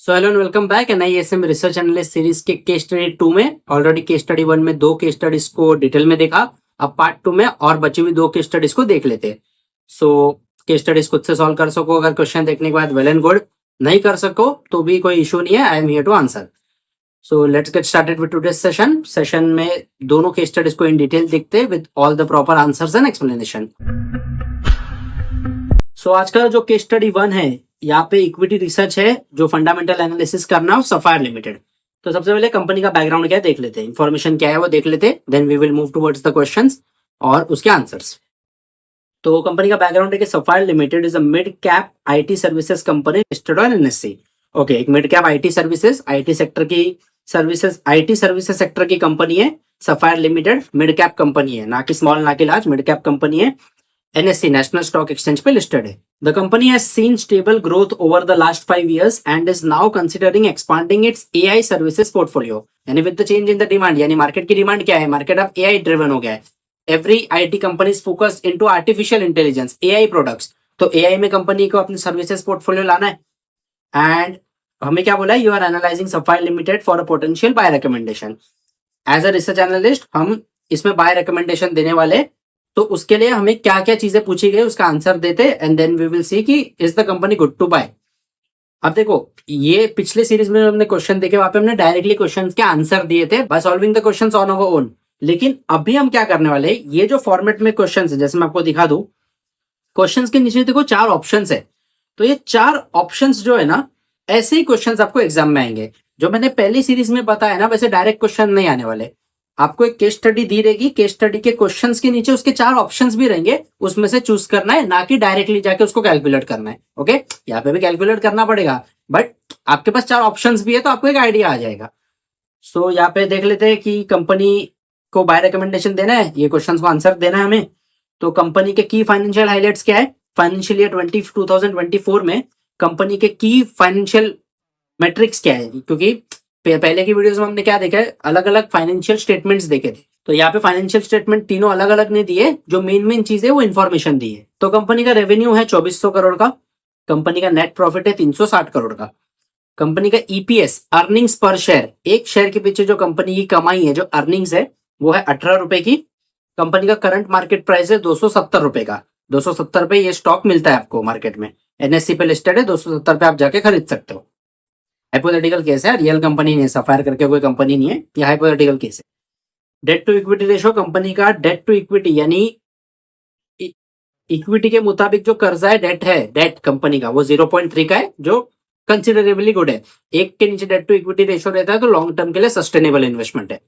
So hello and welcome back NISM research analyst series के case study 2 में already case study 1 में 2 case studies को detail में देखा। अब पार्ट 2 में और बची हुई 2 केस स्टडीज को देख लेते हैं। सो केस स्टडीज खुद से सॉल्व कर सको अगर क्वेश्चन देखने के बाद वेल एंड गुड, नहीं कर सको तो भी कोई इशू नहीं है, I am here to answer. So let's get started with today's session में दोनों केस स्टडीज को इन डिटेल देखते हैं with all the proper answers and explanation. So आज का जो केस स्टडी 1 है, यहाँ पे इक्विटी रिसर्च है जो फंडामेंटल एनालिसिस करना है सफायर लिमिटेड। तो सबसे पहले कंपनी का बैकग्राउंड क्या है देख लेते हैं, इन्फॉर्मेशन क्या है वो देख लेते हैं, then we will move towards the questions और उसके आंसर्स। तो कंपनी का बैकग्राउंड है कि Sapphire limited is a mid cap IT services company listed on NSC. Okay, एक mid cap IT services, IT sector की सर्विसेज, आईटी सर्विसेज सेक्टर की company है Sapphire limited. Mid cap company है, ना कि स्मॉल ना कि लार्ज, मिड कैप कंपनी है। NSE नेशनल स्टॉक एक्सचेंज पे लिस्टेड है। The company has seen stable growth over the last 5 years and is now considering expanding its AI services portfolio. यानी with the change in the demand, यानी market की demand क्या है, market अब AI driven हो गया है। Every IT company is focused into artificial intelligence, AI products। तो AI में कंपनी को अपनी सर्विसेज पोर्टफोलियो लाना है। एंड हमें क्या बोला है, you are analysing Sapphire Limited for a potential buy recommendation. As a research analyst हम इसमें बाय रिकमेंडेशन देने वाले, तो उसके लिए हमें क्या क्या चीजें पूछी गई उसका आंसर देते and then we will see कि is the company good to buy. अब देखो, ये पिछले सीरीज में हमने क्वेश्चन देखे, वहां पे हमने डायरेक्टली क्वेश्चंस के आंसर दिए थे by solving the questions on our own. लेकिन अभी हम क्या करने वाले हैं, ये जो फॉर्मेट में क्वेश्चंस है, जैसे मैं आपको दिखा दूं, क्वेश्चंस के नीचे देखो 4 ऑप्शंस है। तो ये 4 ऑप्शंस जो है ना, ऐसे ही क्वेश्चंस आपको एग्जाम में आएंगे। जो मैंने पहली सीरीज में बताया ना, वैसे डायरेक्ट क्वेश्चन नहीं आने वाले। आपको एक केस स्टडी दी रहेगी, केस स्टडी के क्वेश्चंस के नीचे उसके 4 ऑप्शंस भी रहेंगे, उसमें से चूज करना है, ना कि डायरेक्टली जाके उसको कैलकुलेट करना है। ओके, यहाँ पे भी कैलकुलेट करना पड़ेगा, बट आपके पास 4 ऑप्शंस भी है तो आपको एक आइडिया आ जाएगा। सो यहाँ पे देख लेते हैं कि कंपनी को बाय रिकमेंडेशन देना है, ये क्वेश्चन को आंसर देना है हमें। तो कंपनी के की फाइनेंशियल हाईलाइट्स क्या है, फाइनेंशियल ईयर 2024 में कंपनी के की फाइनेंशियल मैट्रिक्स क्या है, क्योंकि पहले की वीडियोस में हमने क्या देखा है, अलग अलग फाइनेंशियल स्टेटमेंट्स देखे थे। तो यहाँ पे फाइनेंशियल स्टेटमेंट तीनों अलग अलग नहीं दिए, जो मेन चीज है वो इन्फॉर्मेशन दी है। तो कंपनी का रेवेन्यू है 2400 करोड़ का, कंपनी का नेट प्रॉफिट है 360 करोड़ का, कंपनी का ईपीएस अर्निंग्स पर शेयर, एक शेयर के पीछे जो कंपनी की कमाई है, जो अर्निंग्स है, वो है 18 रुपए की। कंपनी का करंट मार्केट प्राइस है 270 रुपए का। 270 रुपए ये स्टॉक मिलता है आपको मार्केट में, एनएससी पे लिस्टेड है, 270 पे आप जाके खरीद सकते हो। हाइपोथेटिकल केस है, रियल कंपनी नहीं है, सफायर करके कोई कंपनी नहीं है, ये हाइपोथेटिकल केस है। Debt to equity ratio, company का डेट टू इक्विटी यानी इक्विटी के मुताबिक जो कर्जा है, डेट है, डेट कंपनी का वो 0.3 का है, जो कंसिडरेबली गुड है। एक के नीचे डेट टू इक्विटी रेशो रहता है तो लॉन्ग टर्म के लिए सस्टेनेबल इन्वेस्टमेंट है।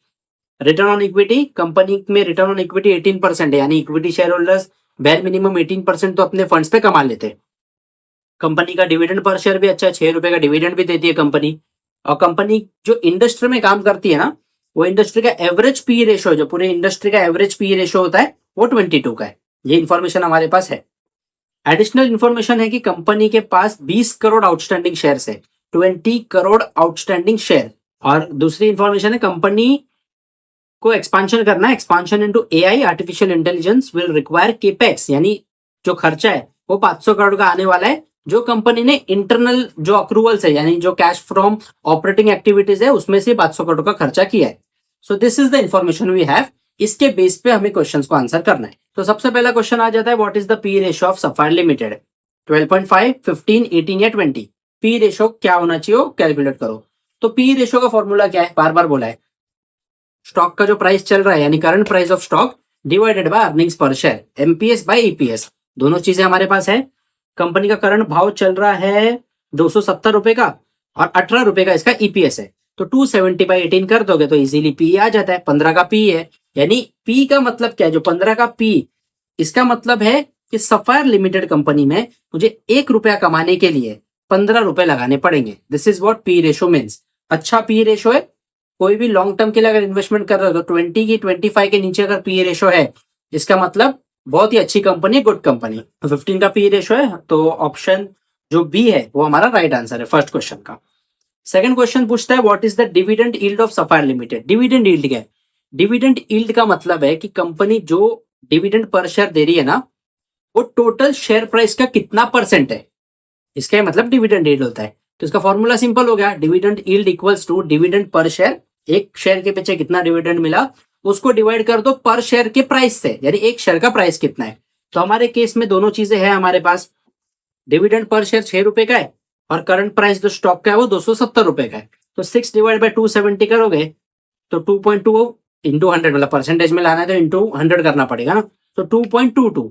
रिटर्न ऑन इक्विटी, कंपनी में रिटर्न ऑन इक्विटी 18% है, यानी इक्विटी शेयर होल्डर्स बैर मिनिमम 18% तो अपने फंड्स पे कमा लेते हैं। कंपनी का डिविडेंड पर शेयर भी अच्छा है, 6 रुपए का डिविडेंड भी देती है कंपनी। और कंपनी जो इंडस्ट्री में काम करती है ना, वो इंडस्ट्री का एवरेज पी रेशो, जो पूरे इंडस्ट्री का एवरेज पी रेशो होता है, वो 22 का है। ये इन्फॉर्मेशन हमारे पास है। एडिशनल इन्फॉर्मेशन है कि कंपनी के पास 20 करोड़ आउटस्टैंडिंग शेयर है, 20 करोड़ आउटस्टैंडिंग शेयर। और दूसरी इन्फॉर्मेशन है, कंपनी को एक्सपांशन करना है, expansion into AI artificial intelligence will require capex, यानी जो खर्चा है वो 500 करोड़ का आने वाला है, जो कंपनी ने इंटरनल जो अक्रूवल्स है, यानी जो कैश फ्रॉम ऑपरेटिंग एक्टिविटीज है, उसमें से 500 करोड़ का खर्चा किया है। So this is the information we have, इसके बेस पे हमें क्वेश्चंस को आंसर करना है। तो सबसे पहला क्वेश्चन आ जाता है, what is the P ratio of Sapphire limited. 12.5, 15, 18 या 20, पी रेशियो क्या होना चाहिए कैलकुलेट करो। तो पी रेशियो का फॉर्मूला क्या है, बार बार बोला है, स्टॉक का जो प्राइस चल रहा है यानी current price of stock divided by earnings पर शेयर, एमपीएस बाय ईपीएस, दोनों चीजें हमारे पास है। कंपनी का करंट भाव चल रहा है 270 रुपए का और 18 रुपए का इसका ईपीएस है, तो 270 बाई 18 कर दोगे तो इजीली पी आ जाता है, 15 का पी है। यानी पी का मतलब क्या है, जो 15 का पी, इसका मतलब है कि सफायर लिमिटेड कंपनी में मुझे 1 रुपया कमाने के लिए 15 रुपए लगाने पड़ेंगे। This is what P ratio means. अच्छा पी रेशो है, कोई भी लॉन्ग टर्म के लिए अगर इन्वेस्टमेंट कर रहे हो तो 20 की 25 के नीचे अगर पी रेशो है, इसका मतलब बहुत ही अच्छी कंपनी, गुड कंपनी। 15 का पी रेशो है, तो ऑप्शन जो बी है वो हमारा राइट आंसर है फर्स्ट क्वेश्चन का। सेकंड क्वेश्चन पूछता है, what is the dividend yield of Sapphire limited. Dividend yield क्या है, डिविडेंड यील्ड का मतलब है कि कंपनी जो डिविडेंड पर शेयर दे रही है ना, वो टोटल शेयर प्राइस का कितना परसेंट है, इसका मतलब डिविडेंड यील्ड होता है। तो इसका फॉर्मूला सिंपल हो गया, dividend yield equals to dividend per share, एक शेयर के पीछे कितना डिविडेंड मिला उसको डिवाइड कर दो पर शेयर के प्राइस से, यानी एक शेयर का प्राइस कितना है। तो हमारे केस में दोनों चीजें हैं हमारे पास, डिविडेंड पर शेयर 6 रुपए का है और करंट प्राइस जो स्टॉक का है वो 270 रुपए का है। तो 6 डिवाइड बाय 270 करोगे तो 2.2 इंटू 100, मतलब परसेंटेज में लाना है तो इंटू 100 करना पड़ेगा ना, तो 2.22।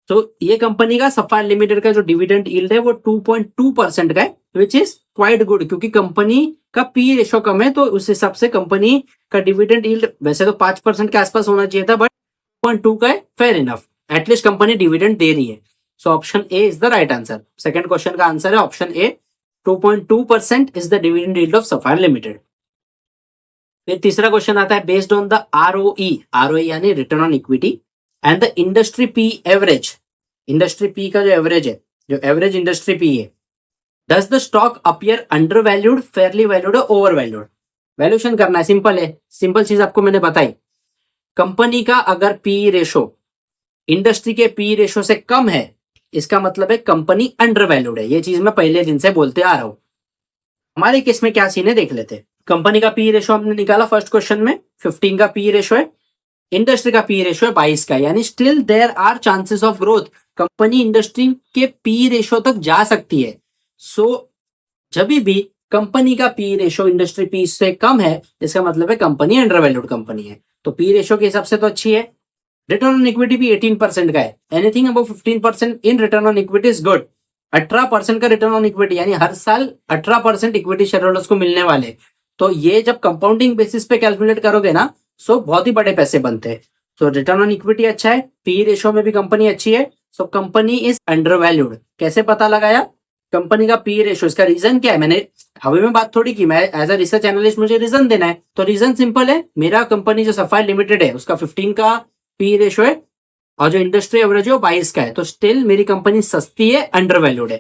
तो ये कंपनी का सफायर लिमिटेड का जो डिविडेंड यील्ड है वो 2.2% का है, विच इज क्वाइट गुड, क्योंकि कंपनी का पी रेशो कम है तो उस हिसाब से कंपनी का डिविडेंड यील्ड वैसे तो 5% के आसपास होना चाहिए था, बट 2.2 का है, fair enough, at least company dividend दे रही है। So option A is the right answer. Second question का आंसर है option A, 2.2% is the dividend yield of Sapphire limited. फिर तीसरा क्वेश्चन आता है, बेस्ड ऑन द आरओई यानी return on equity and the industry P average, industry P का जो average है, जो एवरेज इंडस्ट्री पी है, does the stock appear under valued, Fairlie valued और ओवर वैल्यूड। वैल्यूएशन करना है, सिंपल है, सिंपल चीज आपको मैंने बताई। कंपनी का अगर पी रेशो इंडस्ट्री के पी रेशो से कम है, इसका मतलब है कंपनी अंडर वैल्यूड है। ये चीज मैं पहले दिन से बोलते आ रहा हूं। हमारे केस में क्या सीन है देख लेते हैं। कंपनी का पी रेशो हमने निकाला फर्स्ट क्वेश्चन में, 15 का पी रेशो है, इंडस्ट्री का पी रेशो है 22 का, यानी still there are chances of growth, company industry के पी रेशो तक जा सकती है। सो जब भी कंपनी का पी रेशो इंडस्ट्री पी से कम है, इसका मतलब है कंपनी अंडर वैल्यूड कंपनी है। तो पी रेशो के हिसाब से तो अच्छी है। रिटर्न ऑन इक्विटी भी 18% का है, anything above 15% in return on equity is good. 18% का रिटर्न ऑन इक्विटी, यानी हर साल 18% इक्विटी शेयर होल्डर्स को मिलने वाले। तो ये जब कंपाउंडिंग बेसिस पे कैलकुलेट करोगे ना, सो बहुत ही बड़े पैसे बनते हैं। सो रिटर्न ऑन इक्विटी अच्छा है, पी रेशो में भी कंपनी अच्छी है, so company is under valued. कैसे पता लगाया कंपनी का पी रेशो, इसका रीजन क्या है? मैंने हवे में बात थोड़ी की, मैं एज अ रिसर्च एनालिस्ट मुझे रीजन देना है, तो रीजन सिंपल है, मेरा कंपनी जो सफायर लिमिटेड है उसका 15 का पी रेशो है और जो इंडस्ट्री एवरेज है वो 22 का है, तो स्टिल मेरी कंपनी सस्ती है, अंडर वैल्यूड है।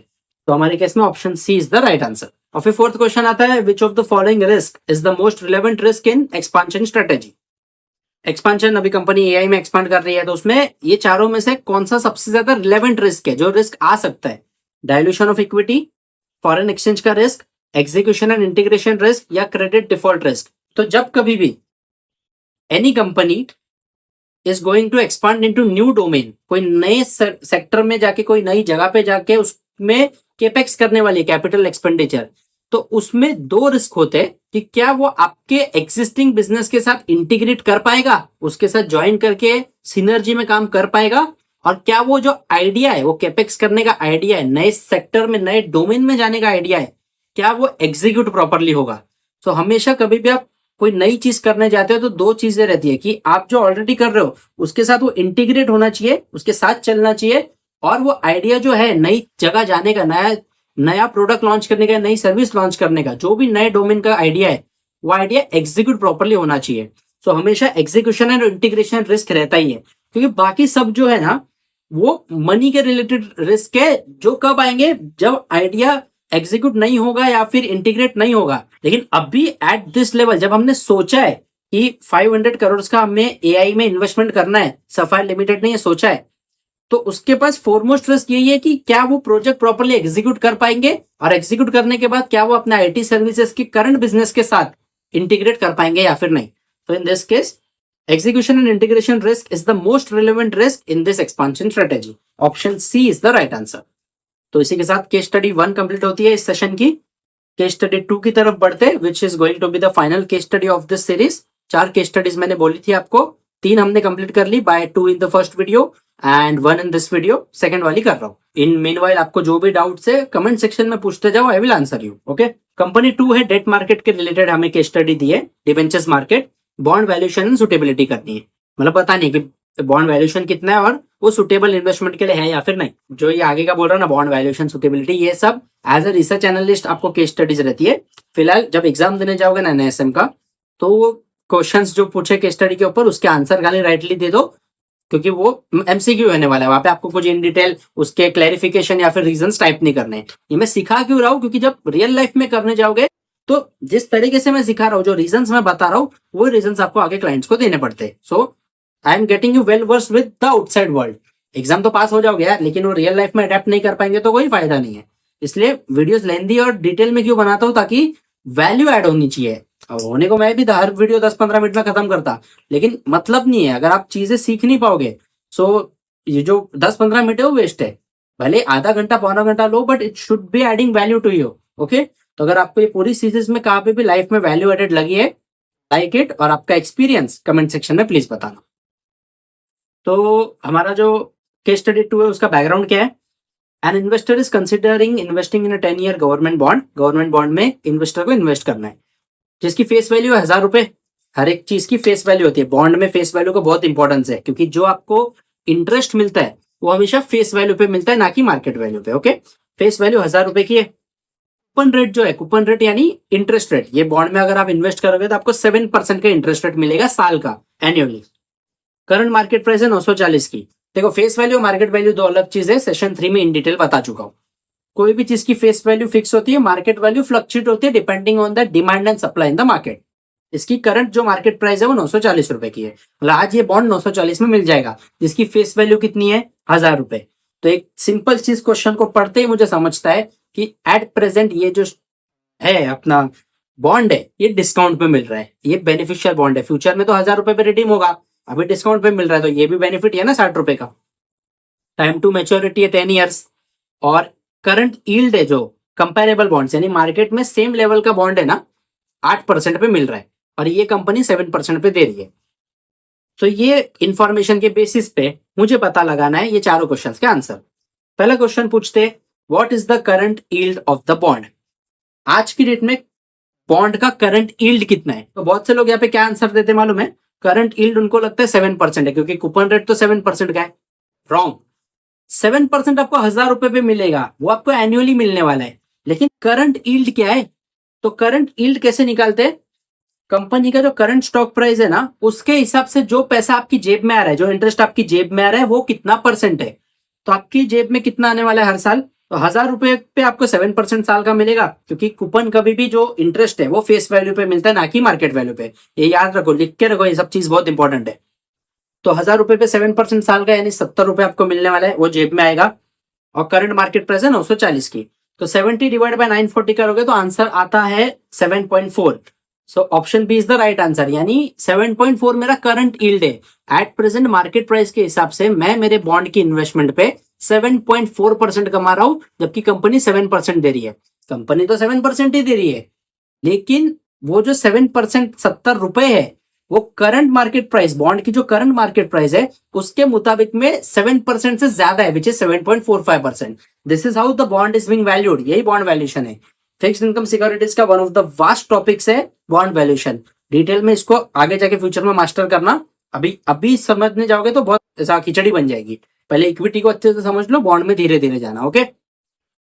तो हमारे केस में option C is the right answer. और फिर फोर्थ क्वेश्चन आता है, which of the following risk is the most relevant risk in expansion strategy. Expansion, अभी कंपनी एआई में एक्सपांड कर रही है, तो उसमें ये चारों में से कौन सा सबसे ज्यादा रिलेवेंट रिस्क है, जो रिस्क आ सकता है? Dilution of equity, foreign exchange का risk, execution and integration risk, या क्रेडिट डिफॉल्ट रिस्क। तो जब कभी भी any company is going to expand into new domain, कोई नए सेक्टर में जाके, कोई नई जगह पे जाके उसमें केपेक्स करने वाली, कैपिटल एक्सपेंडिचर, तो उसमें दो रिस्क होते हैं कि क्या वो आपके एग्जिस्टिंग बिजनेस के साथ इंटीग्रेट कर पाएगा, उसके साथ ज्वाइन करके सिनर्जी में काम कर पाएगा, और क्या वो जो आइडिया है, वो केपेक्स करने का आइडिया है, नए सेक्टर में, नए डोमेन में जाने का आइडिया है, क्या वो एग्जीक्यूट प्रॉपरली होगा। तो हमेशा कभी भी आप कोई नई चीज करने जाते हो तो दो चीजें रहती है कि आप जो ऑलरेडी कर रहे हो उसके साथ वो इंटीग्रेट होना चाहिए, उसके साथ चलना चाहिए, और वो आइडिया जो है नई जगह जाने का, नया प्रोडक्ट लॉन्च करने का, नई सर्विस लॉन्च करने का, जो भी नए डोमेन का आइडिया है, वो आइडिया एग्जीक्यूट प्रॉपरली होना चाहिए। सो हमेशा एग्जीक्यूशन एंड इंटीग्रेशन रिस्क रहता ही है, क्योंकि बाकी सब जो है ना वो मनी के रिलेटेड रिस्क है, जो कब आएंगे? जब आइडिया एग्जीक्यूट नहीं होगा या फिर इंटीग्रेट नहीं होगा। लेकिन अभी एट दिस लेवल जब हमने सोचा है कि 500 करोड़ का हमें एआई में इन्वेस्टमेंट करना है, सफायर लिमिटेड ने ये सोचा है, तो उसके पास फोरमोस्ट रिस्क यही है कि क्या वो प्रोजेक्ट प्रॉपरली एग्जीक्यूट कर पाएंगे, और एग्जीक्यूट करने के बाद क्या वो अपना आईटी सर्विसेज के करंट बिजनेस के साथ इंटीग्रेट कर पाएंगे या फिर नहीं। तो in this case execution and integration risk is the most relevant risk in this expansion strategy. Option C is the right answer. तो इसी के साथ केस स्टडी 1 कंप्लीट होती है इस सेशन की। केस स्टडी 2 की तरफ बढ़ते हैं, which is going to be the final case study of this series. 4 case studies मैंने बोली थी आपको, 3 हमने कंप्लीट कर ली, by 2 in the first video and 1 in this video, second वाली कर रहा हूँ। इन मीनवाइल आपको जो भी डाउट्स है कमेंट सेक्शन में पूछते जाओ, आई will answer you. Okay, company 2 है, डेट मार्केट के रिलेटेड हमें केस स्टडी दी है, debentures market, bond valuation and suitability करनी है, मतलब पता नहीं कि बॉन्ड वैल्यूएशन कितना है और वो सुटेबल इन्वेस्टमेंट के लिए है या फिर नहीं। जो ये आगे का बोल रहा हूँ ना, बॉन्ड वैल्यूएशन, सुटेबिलिटी, ये सब एज अ रिसर्च एनालिस्ट आपको केस स्टडीज रहती है। फिलहाल जब एग्जाम देने जाओगे ना एनएसएम का, तो वो क्वेश्चंस जो पूछे केस स्टडी के ऊपर उसके आंसर खाली राइटली दे दो, क्योंकि वो एमसीक्यू होने वाला है, वहां पे आपको कुछ इन डिटेल उसके क्लैरिफिकेशन या फिर रीजंस टाइप नहीं करने। ये मैं सिखा क्यों रहा हूँ? क्योंकि जब रियल लाइफ में करने जाओगे तो जिस तरीके से मैं सिखा रहा हूँ, जो रीजंस मैं बता रहा हूँ, वो रीजंस आपको आगे क्लाइंट्स को देने पड़ते हैं। So I am getting you well versed with the outside world. Exam तो पास हो जाओगे यार, लेकिन वो रियल लाइफ में अडेप्ट नहीं कर पाएंगे तो कोई फायदा नहीं है। इसलिए वीडियोस लेंदी और डिटेल में क्यों बनाता हूँ, ताकि वैल्यू ऐड होनी चाहिए। और होने को मैं भी हर वीडियो 10-15 मिनट में खत्म करता, लेकिन मतलब नहीं है अगर आप चीजें सीख नहीं पाओगे। सो ये जो 10-15 मिनट है वो वेस्ट है। भले आधा घंटा पौना घंटा लो, but it should be adding value to you. Okay, तो अगर आपको ये पूरी सीरीज में कहाँ पे भी लाइफ में वैल्यू एडेड लगी है, लाइक इट, और आपका एक्सपीरियंस कमेंट सेक्शन में प्लीज बताना। तो हमारा जो केस स्टडी 2 है उसका बैकग्राउंड क्या है। An investor is considering investing in 10 year government bond. Government bond में इन्वेस्टर को इन्वेस्ट करना है, जिसकी फेस वैल्यू है 1,000 रुपए। हर एक चीज की फेस वैल्यू होती है, बॉन्ड में फेस वैल्यू का बहुत इंपॉर्टेंस है, क्योंकि जो आपको इंटरेस्ट मिलता है वो हमेशा फेस वैल्यू पे मिलता है, ना कि मार्केट वैल्यू पे। ओके, फेस वैल्यू 1,000 रुपए की है। कूपन रेट जो है, कूपन रेट यानी इंटरेस्ट रेट, ये बॉन्ड में अगर आप इन्वेस्ट करोगे तो आपको 7% का इंटरेस्ट रेट मिलेगा साल का, एनुअली। करंट मार्केट प्राइस है 940 की। देखो, फेस वैल्यू और मार्केट वैल्यू दो अलग चीज है, सेशन 3 में इन डिटेल बता चुका हूं। कोई भी चीज की फेस वैल्यू फिक्स होती है, मार्केट वैल्यू फ्लक्चुएट होती है depending on the demand and supply in the market. इसकी करंट जो मार्केट प्राइस है वो 940 रुपए की है, मतलब आज ये बॉन्ड 940 में मिल जाएगा, जिसकी फेस वैल्यू कितनी है, 1,000 रुपए। तो एक सिंपल चीज क्वेश्चन को पढ़ते ही मुझे समझता है कि एट प्रेजेंट ये जो है अपना बॉन्ड है, ये डिस्काउंट पे मिल रहा है, ये बेनिफिशियल बॉन्ड है। फ्यूचर में तो 1,000 रुपए पे रिडीम होगा, अभी डिस्काउंट पे मिल रहा है, तो ये भी बेनिफिट है ना 60 रुपए का। टाइम टू मेच्योरिटी है 10 ईयर्स। और करंट यील्ड है जो कंपेरेबल बॉन्ड्स, यानी मार्केट में सेम लेवल का बॉन्ड है ना, 8% पे मिल रहा है, और ये कंपनी 7% पे दे रही है। तो ये इंफॉर्मेशन के बेसिस पे मुझे पता लगाना है ये चारों क्वेश्चंस के आंसर। पहला क्वेश्चन पूछते, what is the current yield of the bond. आज की डेट में बॉन्ड का करंट यील्ड कितना है। तो बहुत से लोग यहाँ पे क्या आंसर देते मालूम है, करंट यील्ड उनको लगता है 7% है, क्योंकि कूपन रेट तो 7% का है। रॉन्ग। 7% आपको 1,000 रुपए पे मिलेगा, वो आपको एनुअली मिलने वाला है। लेकिन करंट यील्ड क्या है, तो करंट यील्ड कैसे निकालते हैं, कंपनी का जो करंट स्टॉक प्राइस है ना, उसके हिसाब से जो पैसा आपकी जेब में आ रहा है, जो इंटरेस्ट आपकी जेब में आ रहा है, वो कितना परसेंट है। तो आपकी जेब में कितना आने वाला है हर साल, तो 1,000 रुपए पे आपको 7% साल का मिलेगा, क्योंकि कूपन कभी भी जो इंटरेस्ट है वो फेस वैल्यू पे मिलता है, ना कि मार्केट वैल्यू पे। ये याद रखो, लिख के रखो, ये सब चीज बहुत इंपॉर्टेंट है। तो 1,000 रुपए पे 7% साल का, यानी 70 रुपए आपको मिलने वाला है, वो जेब में आएगा। और करंट मार्केट प्राइस है 940 की, तो 70 डिवाइड बाय 940 करोगे तो आंसर आता है 7.4। So option B is the right answer, यानी 7.4 मेरा करंट यील्ड है। एट प्रेजेंट मार्केट प्राइस के हिसाब से मैं मेरे बॉन्ड की इन्वेस्टमेंट पे 7.4% कमा रहा हूं, जबकि कंपनी 7% दे रही है। कंपनी तो 7% ही दे रही है, लेकिन वो जो 7%, 70 रुपए है, वो करंट मार्केट प्राइस, बॉन्ड की जो करंट मार्केट प्राइस है उसके मुताबिक में 7% से ज्यादा है, which is 7.45%। This is how the bond is being valued, यही बॉन्ड वैल्यूएशन है। फिक्स्ड इनकम सिक्योरिटीज का one of the vast topics है बॉन्ड वैल्यूएशन। डिटेल में इसको आगे जाके फ्यूचर में मास्टर करना, अभी अभी समझने जाओगे तो बहुत ऐसा खिचड़ी बन जाएगी। पहले इक्विटी को अच्छे से समझ लो, बॉन्ड में धीरे धीरे जाना। Okay,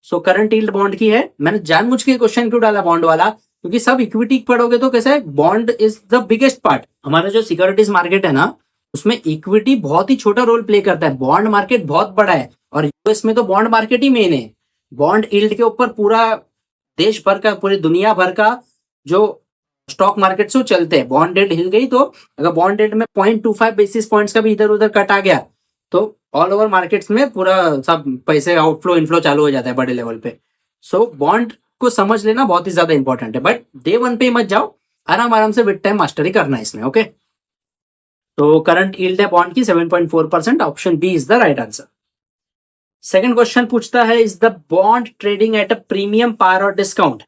so current yield bond की है। मैंने जानबूझ के क्वेश्चन क्यों डाला बॉन्ड वाला, क्योंकि सब इक्विटी पढ़ोगे तो कैसा है, bond is the biggest part. हमारा जो सिक्योरिटीज मार्केट है ना, उसमें इक्विटी बहुत ही छोटा रोल प्ले करता है, बॉन्ड मार्केट बहुत बड़ा है, और यूएस में तो बॉन्ड मार्केट ही मेन है। बॉन्ड यील्ड के ऊपर पूरा देश भर का, पूरी दुनिया भर का जो स्टॉक मार्केट से चलते हैं। बॉन्ड रेट हिल गई तो अगर बॉन्ड रेट में 0.25 बेसिस पॉइंट्स का भी इधर उधर कट आ गया, तो ऑल ओवर मार्केट्स में पूरा सब पैसे आउटफ्लो इनफ्लो चालू हो जाता है बड़े लेवल पे। सो बॉन्ड को समझ लेना बहुत ही ज्यादा इंपॉर्टेंट है, बट डे वन पे मत जाओ, आराम आराम से विद टाइम मास्टरी करना है इसमें। ओके, तो करंट यील्ड है बॉन्ड की 7.4%, option B is the right answer. Second question पूछता है, is the bond trading at a premium, par और डिस्काउंट।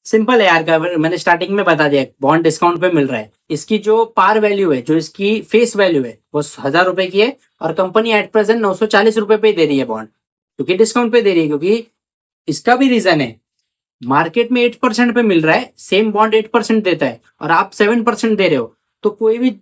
सिंपल है यार, मैंने स्टार्टिंग में बता दिया, बॉन्ड डिस्काउंट पे मिल रहा है। इसकी जो पार वैल्यू है, जो इसकी फेस वैल्यू है, वो 1,000 रुपए की है, और कंपनी एट प्रेजेंट 940 रुपए पे दे रही है बॉन्ड, क्योंकि डिस्काउंट पे दे रही है। क्योंकि इसका भी रीजन है, मार्केट में 8% पे मिल रहा है, सेम बॉन्ड 8% देता है, और आप 7% दे रहे हो, तो कोई भी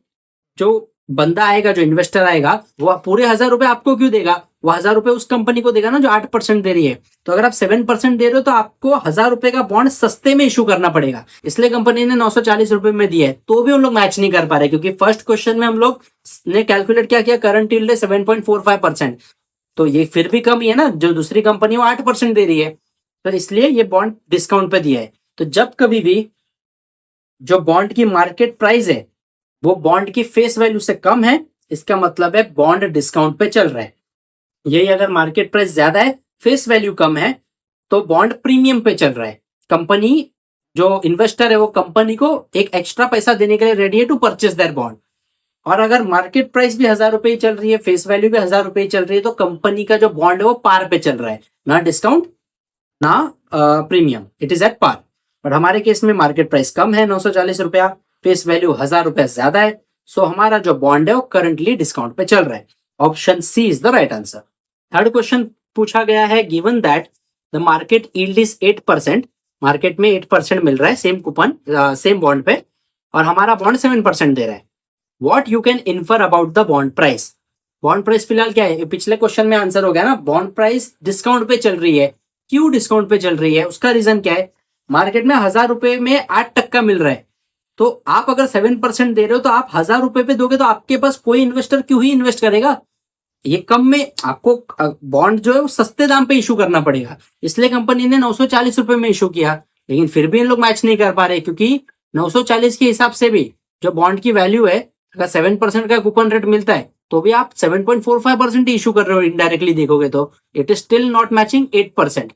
जो बंदा आएगा, जो इन्वेस्टर आएगा, वो पूरे 1,000 रुपए आपको क्यों देगा, वो 1,000 रुपए उस कंपनी को देगा ना जो 8% दे रही है। तो अगर आप 7% दे रहे हो तो आपको 1,000 रुपए का बॉन्ड सस्ते में इशू करना पड़ेगा, इसलिए कंपनी ने 940 रुपए में दिया है। तो भी हम लोग मैच नहीं कर पा रहे, क्योंकि फर्स्ट क्वेश्चन में हम लोग ने कैलकुलेट क्या किया, करंट यील्ड है 7.45%, तो ये फिर भी कम ही है ना, जो दूसरी कंपनी वो 8% दे रही है, तो इसलिए ये बॉन्ड डिस्काउंट पे दिया है। तो जब कभी भी जो बॉन्ड की मार्केट प्राइस है वो बॉन्ड की फेस वैल्यू से कम है, इसका मतलब है बॉन्ड डिस्काउंट पे चल रहा है। यही अगर मार्केट प्राइस ज्यादा है, फेस वैल्यू कम है, तो बॉन्ड प्रीमियम पे चल रहा है, कंपनी जो इन्वेस्टर है वो कंपनी को एक एक्स्ट्रा पैसा देने के लिए रेडी है टू परचेस दैट बॉन्ड। और अगर मार्केट प्राइस भी 1000 रुपए ही चल रही है, फेस वैल्यू भी 1000 रुपए ही चल रही है, तो कंपनी का जो बॉन्ड है वो पार पे चल रहा है, ना डिस्काउंट ना premium, it is at par. But हमारे केस में मार्केट प्राइस कम है 940 रुपया, फेस वैल्यू 1000 रुपया ज्यादा है, सो हमारा जो बॉन्ड है वो करंटली डिस्काउंट पे चल रहा है। Option C is the right answer. Third question पूछा गया है, given that the market yield is 8%, market में 8% मिल रहा है सेम कूपन सेम बॉन्ड पे, और हमारा बॉन्ड 7% दे रहा है, what you can infer about the bond price. Bond price फिलहाल क्या है, पिछले क्वेश्चन में आंसर हो गया ना, बॉन्ड प्राइस डिस्काउंट पे चल रही है। क्यों डिस्काउंट पे चल रही है, उसका रीजन क्या है, मार्केट में 1000 रुपए में 8% मिल रहा है, तो आप अगर 7% दे रहे हो तो आप 1000 रुपए पे दोगे तो आपके पास कोई इन्वेस्टर क्यों ही इन्वेस्ट करेगा, ये कम में आपको बॉन्ड जो है वो सस्ते दाम पे इशू करना पड़ेगा, इसलिए कंपनी ने 940 रुपए में इशू किया। लेकिन फिर भी इन लोग मैच नहीं कर पा रहे, क्योंकि 940 के हिसाब से भी जो बॉन्ड की वैल्यू है, अगर 7% का कूपन रेट मिलता है तो भी आप 7.45% इशू कर रहे हो, इनडायरेक्टली देखोगे तो it is still not matching 8%।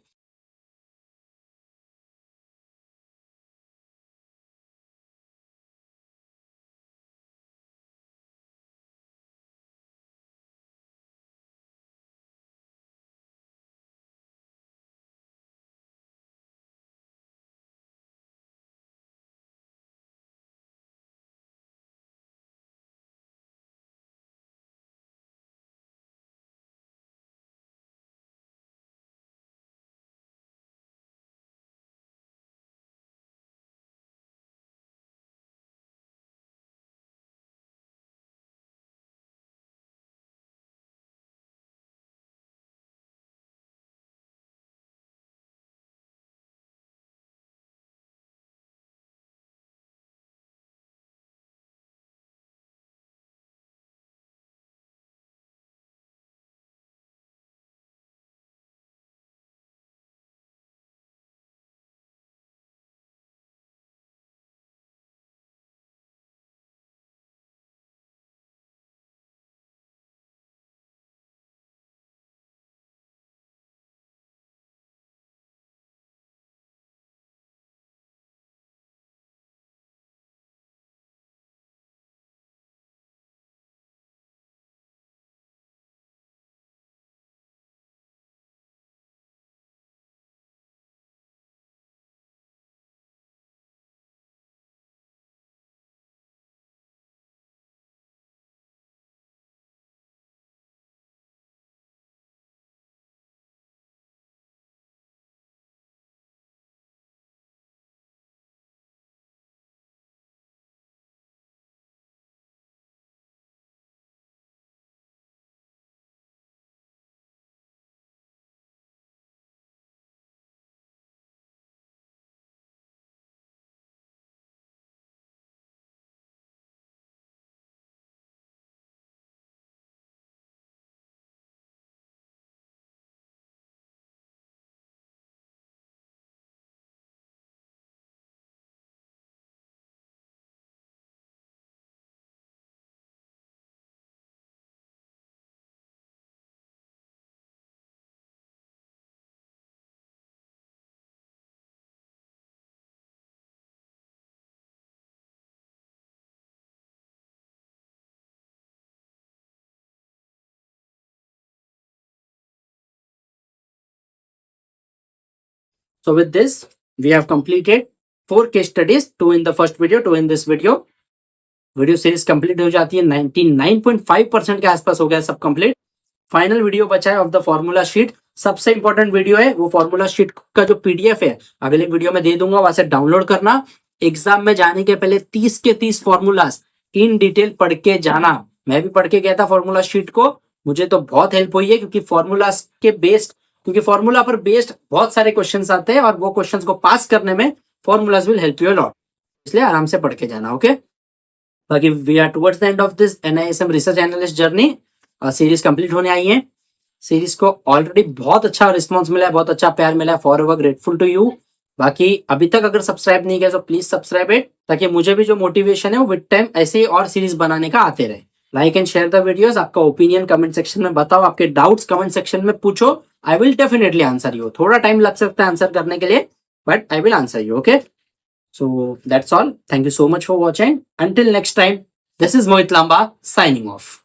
So with this, we have completed 4 case studies, 2 in the first video, 2 in this video. Video series complete हो जाती है, 99.5% के आसपास हो गया सब कंप्लीट। फाइनल वीडियो बचा है ऑफ द फॉर्मूला शीट, सबसे इंपॉर्टेंट वीडियो है वो फॉर्मूला शीट का जो पीडीएफ है अगले वीडियो में दे दूंगा, वहां से डाउनलोड करना। एग्जाम में जाने के पहले 30 के 30 फॉर्मूलाज इन डिटेल पढ़ के जाना। मैं भी पढ़ के गया था फॉर्मूला शीट को, मुझे तो बहुत हेल्प हुई है, क्योंकि फॉर्मूलाज के बेस्ड, क्योंकि फॉर्मूला पर बेस्ड बहुत सारे क्वेश्चंस आते हैं और वो क्वेश्चंस को पास करने में formulas will help you lot, इसलिए आराम से पढ़ के जाना। ओके, बाकी we are towards the end of this NISM research analyst journey, series complete होने आई है। सीरीज को ऑलरेडी बहुत अच्छा रिस्पॉन्स मिला है, बहुत अच्छा प्यार मिला है, forever grateful to you. बाकी अभी तक अगर सब्सक्राइब नहीं किया तो प्लीज सब्सक्राइब इट, ताकि मुझे भी जो मोटिवेशन है वो विद टाइम ऐसे ही और सीरीज बनाने का आते रहे। Like and share the videos, आपका ओपिनियन कमेंट सेक्शन में बताओ, आपके डाउट्स कमेंट सेक्शन में पूछो, I will definitely answer you. थोड़ा टाइम लग सकता है आंसर करने के लिए, but I will answer you. Okay, so that's all. Thank you so much for watching. Until next time, this is Mohit Lamba signing off.